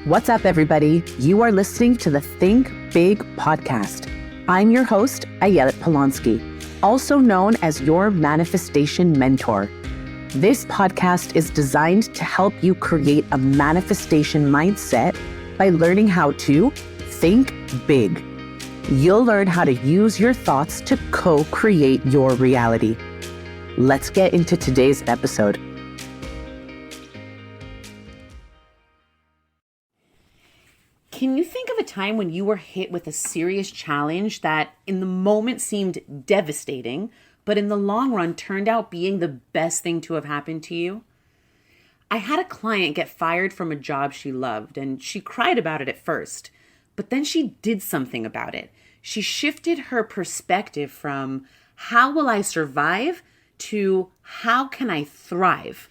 What's up, everybody? You are listening to the Think Big podcast. I'm your host, Ayelet Polonsky, also known as your manifestation mentor. This podcast is designed to help you create a manifestation mindset by learning how to think big. You'll learn how to use your thoughts to co-create your reality. Let's get into today's episode. Can you think of a time when you were hit with a serious challenge that in the moment seemed devastating, but in the long run turned out being the best thing to have happened to you? I had a client get fired from a job she loved, and she cried about it at first, but then she did something about it. She shifted her perspective from how will I survive to how can I thrive?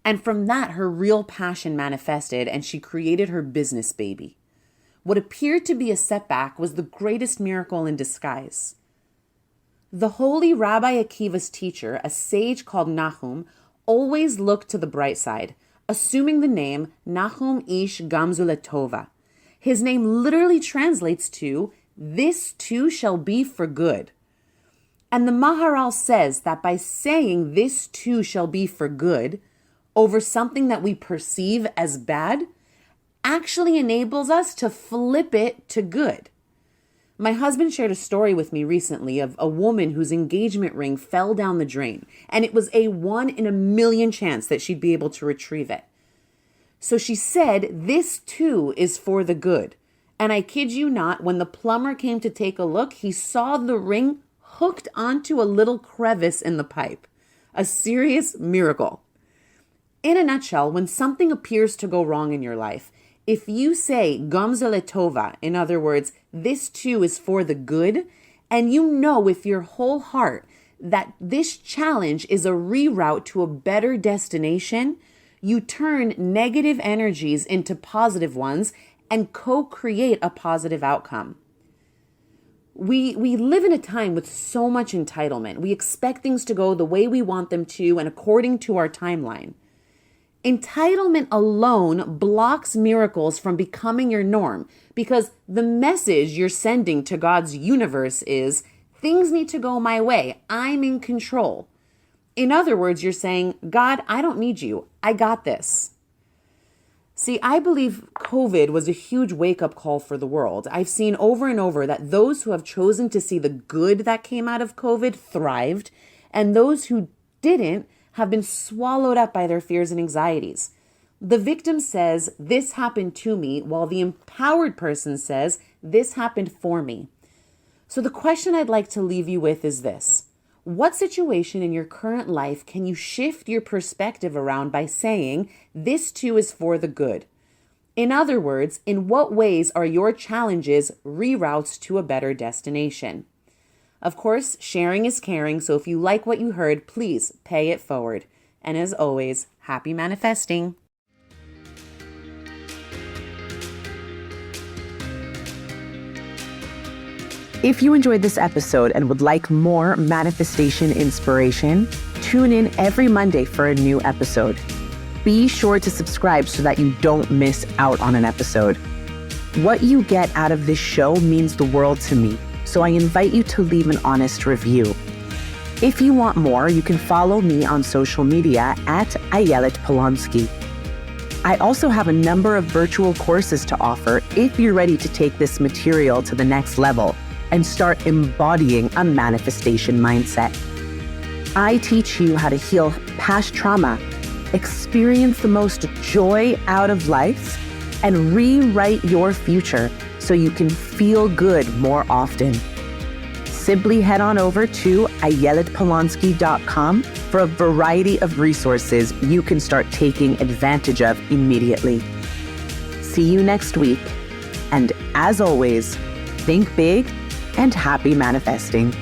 And from that, her real passion manifested and she created her business baby. What appeared to be a setback was the greatest miracle in disguise. The holy Rabbi Akiva's teacher, a sage called Nahum, always looked to the bright side, assuming the name Nahum Ish Gamzu Letova. His name literally translates to, "This too shall be for good." And the Maharal says that by saying "this too shall be for good" over something that we perceive as bad, actually enables us to flip it to good. My husband shared a story with me recently of a woman whose engagement ring fell down the drain, and it was a 1 in a million chance that she'd be able to retrieve it. So she said, "This too is for the good." And I kid you not, when the plumber came to take a look, he saw the ring hooked onto a little crevice in the pipe. A serious miracle. In a nutshell, when something appears to go wrong in your life, if you say Gamzu Letova, in other words, this too is for the good, and you know with your whole heart that this challenge is a reroute to a better destination, you turn negative energies into positive ones and co-create a positive outcome. We live in a time with so much entitlement. We expect things to go the way we want them to and according to our timeline. Entitlement alone blocks miracles from becoming your norm because the message you're sending to God's universe is, things need to go my way. I'm in control. In other words, you're saying, God, I don't need you. I got this. See, I believe COVID was a huge wake-up call for the world. I've seen over and over that those who have chosen to see the good that came out of COVID thrived, and those who didn't have been swallowed up by their fears and anxieties. The victim says, "This happened to me," while the empowered person says, "This happened for me." So the question I'd like to leave you with is this. What situation in your current life can you shift your perspective around by saying, "This too is for the good"? In other words, in what ways are your challenges reroutes to a better destination? Of course, sharing is caring, so if you like what you heard, please pay it forward. And as always, happy manifesting. If you enjoyed this episode and would like more manifestation inspiration, tune in every Monday for a new episode. Be sure to subscribe so that you don't miss out on an episode. What you get out of this show means the world to me, so I invite you to leave an honest review. If you want more, you can follow me on social media at Ayelet Polonsky. I also have a number of virtual courses to offer if you're ready to take this material to the next level and start embodying a manifestation mindset. I teach you how to heal past trauma, experience the most joy out of life, and rewrite your future so you can feel good more often. Simply head on over to ayeletpolonsky.com for a variety of resources you can start taking advantage of immediately. See you next week. And as always, think big and happy manifesting.